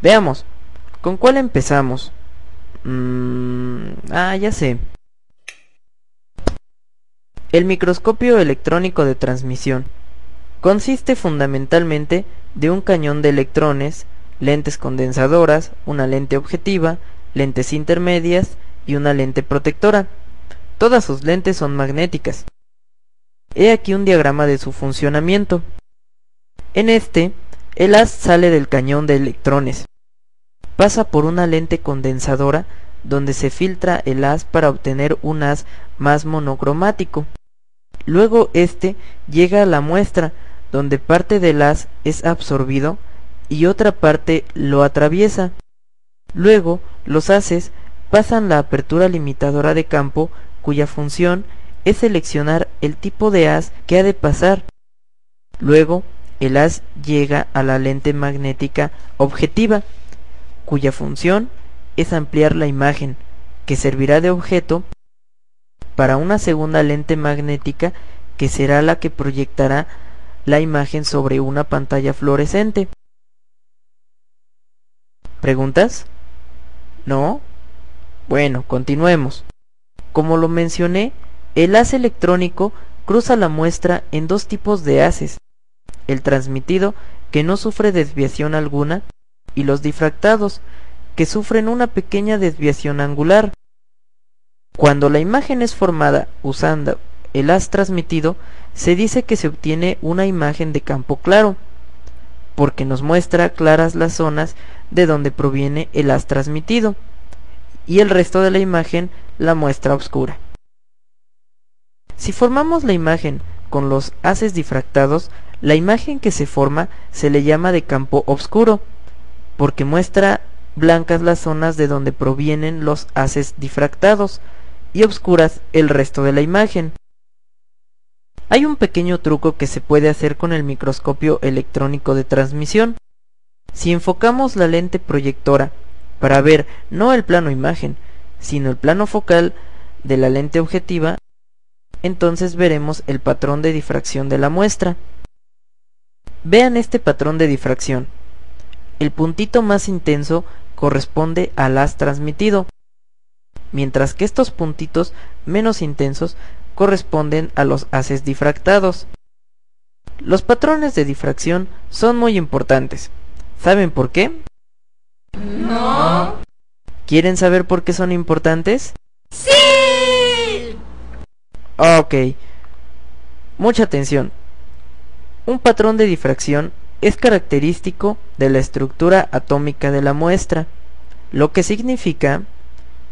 Veamos, ¿con cuál empezamos? Ya sé. El microscopio electrónico de transmisión consiste fundamentalmente de un cañón de electrones, lentes condensadoras, una lente objetiva, lentes intermedias y una lente protectora. Todas sus lentes son magnéticas. He aquí un diagrama de su funcionamiento. En este, el haz sale del cañón de electrones. Pasa por una lente condensadora donde se filtra el haz para obtener un haz más monocromático. Luego este llega a la muestra, donde parte del haz es absorbido y otra parte lo atraviesa. Luego los haces pasan la apertura limitadora de campo, cuya función es seleccionar el tipo de haz que ha de pasar. Luego el haz llega a la lente magnética objetiva, cuya función es ampliar la imagen, que servirá de objeto para una segunda lente magnética, que será la que proyectará la imagen sobre una pantalla fluorescente. ¿Preguntas? ¿No? Bueno, continuemos. Como lo mencioné, el haz electrónico cruza la muestra en dos tipos de haces: el transmitido, que no sufre desviación alguna, y los difractados, que sufren una pequeña desviación angular. Cuando la imagen es formada usando el haz transmitido, se dice que se obtiene una imagen de campo claro, porque nos muestra claras las zonas de donde proviene el haz transmitido, y el resto de la imagen la muestra oscura. Si formamos la imagen con los haces difractados, la imagen que se forma se le llama de campo oscuro, porque muestra blancas las zonas de donde provienen los haces difractados y oscuras el resto de la imagen. Hay un pequeño truco que se puede hacer con el microscopio electrónico de transmisión. Si enfocamos la lente proyectora para ver no el plano imagen, sino el plano focal de la lente objetiva, entonces veremos el patrón de difracción de la muestra. Vean este patrón de difracción. El puntito más intenso corresponde al haz transmitido, mientras que estos puntitos menos intensos corresponden a los haces difractados. Los patrones de difracción son muy importantes. ¿Saben por qué? No. ¿Quieren saber por qué son importantes? ¡Sí! Ok. Mucha atención. Un patrón de difracción es característico de la estructura atómica de la muestra, lo que significa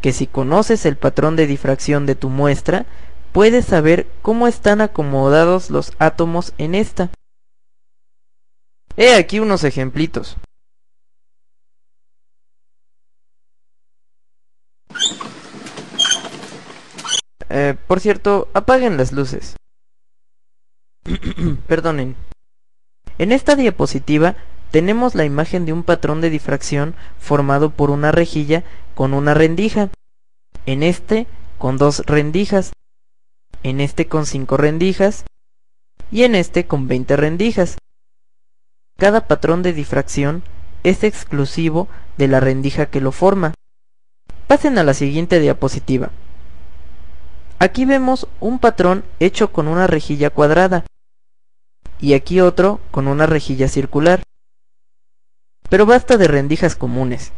que si conoces el patrón de difracción de tu muestra, puedes saber cómo están acomodados los átomos en esta. He aquí unos ejemplitos. Por cierto, apaguen las luces. Perdonen. En esta diapositiva tenemos la imagen de un patrón de difracción formado por una rejilla con una rendija, en este con 2 rendijas, en este con 5 rendijas y en este con 20 rendijas. Cada patrón de difracción es exclusivo de la rendija que lo forma. Pasen a la siguiente diapositiva. Aquí vemos un patrón hecho con una rejilla cuadrada y aquí otro con una rejilla circular. Pero basta de rendijas comunes.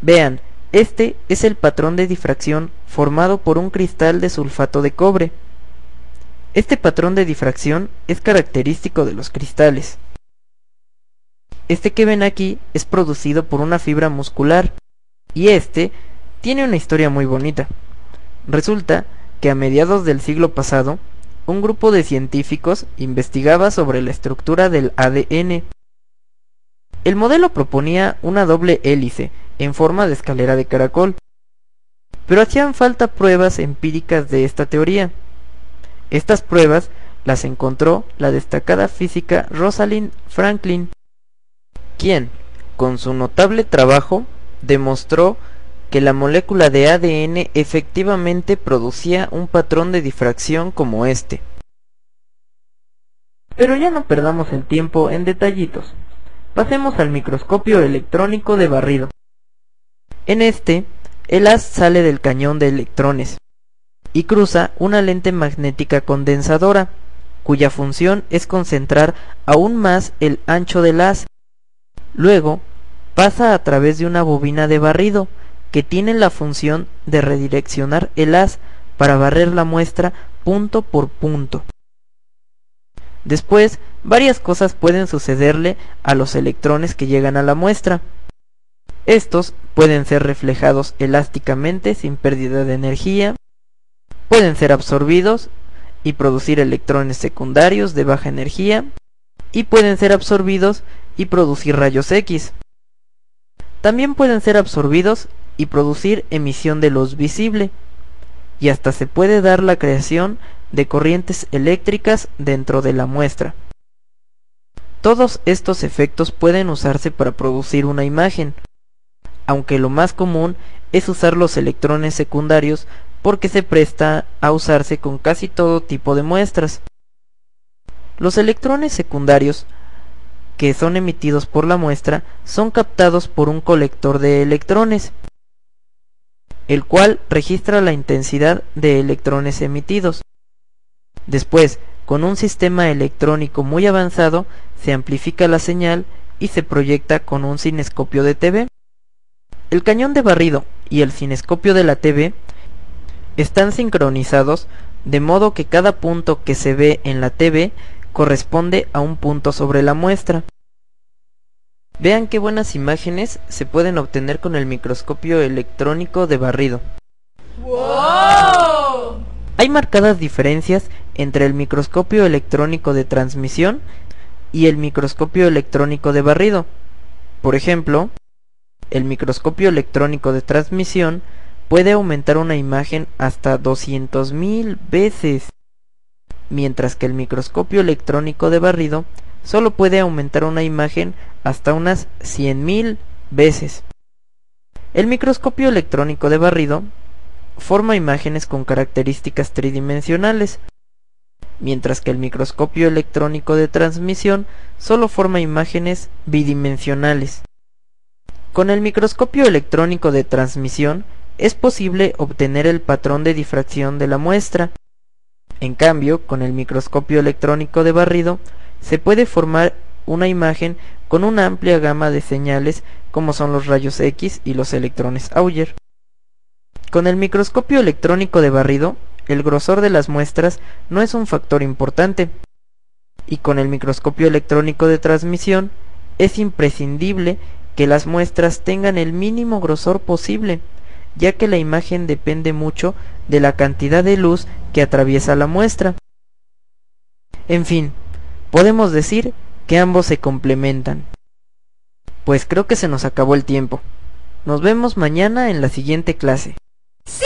Vean, este es el patrón de difracción formado por un cristal de sulfato de cobre. Este patrón de difracción es característico de los cristales. Este que ven aquí es producido por una fibra muscular y este tiene una historia muy bonita. Resulta que a mediados del siglo pasado, un grupo de científicos investigaba sobre la estructura del ADN. El modelo proponía una doble hélice en forma de escalera de caracol, pero hacían falta pruebas empíricas de esta teoría. Estas pruebas las encontró la destacada física Rosalind Franklin, quien, con su notable trabajo, demostró que la molécula de ADN efectivamente producía un patrón de difracción como este. Pero ya no perdamos el tiempo en detallitos. Pasemos al microscopio electrónico de barrido. En este, el haz sale del cañón de electrones y cruza una lente magnética condensadora, cuya función es concentrar aún más el ancho del haz. Luego, pasa a través de una bobina de barrido, que tiene la función de redireccionar el haz para barrer la muestra punto por punto. Después, varias cosas pueden sucederle a los electrones que llegan a la muestra. Estos pueden ser reflejados elásticamente sin pérdida de energía, pueden ser absorbidos y producir electrones secundarios de baja energía, y pueden ser absorbidos y producir rayos X. También pueden ser absorbidos y producir emisión de luz visible, y hasta se puede dar la creación de corrientes eléctricas dentro de la muestra. Todos estos efectos pueden usarse para producir una imagen, aunque lo más común es usar los electrones secundarios porque se presta a usarse con casi todo tipo de muestras. Los electrones secundarios que son emitidos por la muestra son captados por un colector de electrones, el cual registra la intensidad de electrones emitidos. Después, con un sistema electrónico muy avanzado, se amplifica la señal y se proyecta con un cinescopio de TV. El cañón de barrido y el cinescopio de la TV están sincronizados, de modo que cada punto que se ve en la TV corresponde a un punto sobre la muestra. Vean qué buenas imágenes se pueden obtener con el microscopio electrónico de barrido. ¡Wow! Hay marcadas diferencias entre el microscopio electrónico de transmisión y el microscopio electrónico de barrido. Por ejemplo, el microscopio electrónico de transmisión puede aumentar una imagen hasta 200.000 veces, mientras que el microscopio electrónico de barrido solo puede aumentar una imagen hasta unas 100.000 veces. El microscopio electrónico de barrido forma imágenes con características tridimensionales, mientras que el microscopio electrónico de transmisión solo forma imágenes bidimensionales. Con el microscopio electrónico de transmisión es posible obtener el patrón de difracción de la muestra. En cambio, con el microscopio electrónico de barrido se puede formar una imagen con una amplia gama de señales como son los rayos X y los electrones Auger. Con el microscopio electrónico de barrido, el grosor de las muestras no es un factor importante, y con el microscopio electrónico de transmisión es imprescindible que las muestras tengan el mínimo grosor posible, ya que la imagen depende mucho de la cantidad de luz que atraviesa la muestra. En fin, podemos decir que ambos se complementan. Pues creo que se nos acabó el tiempo. Nos vemos mañana en la siguiente clase. ¡Sí!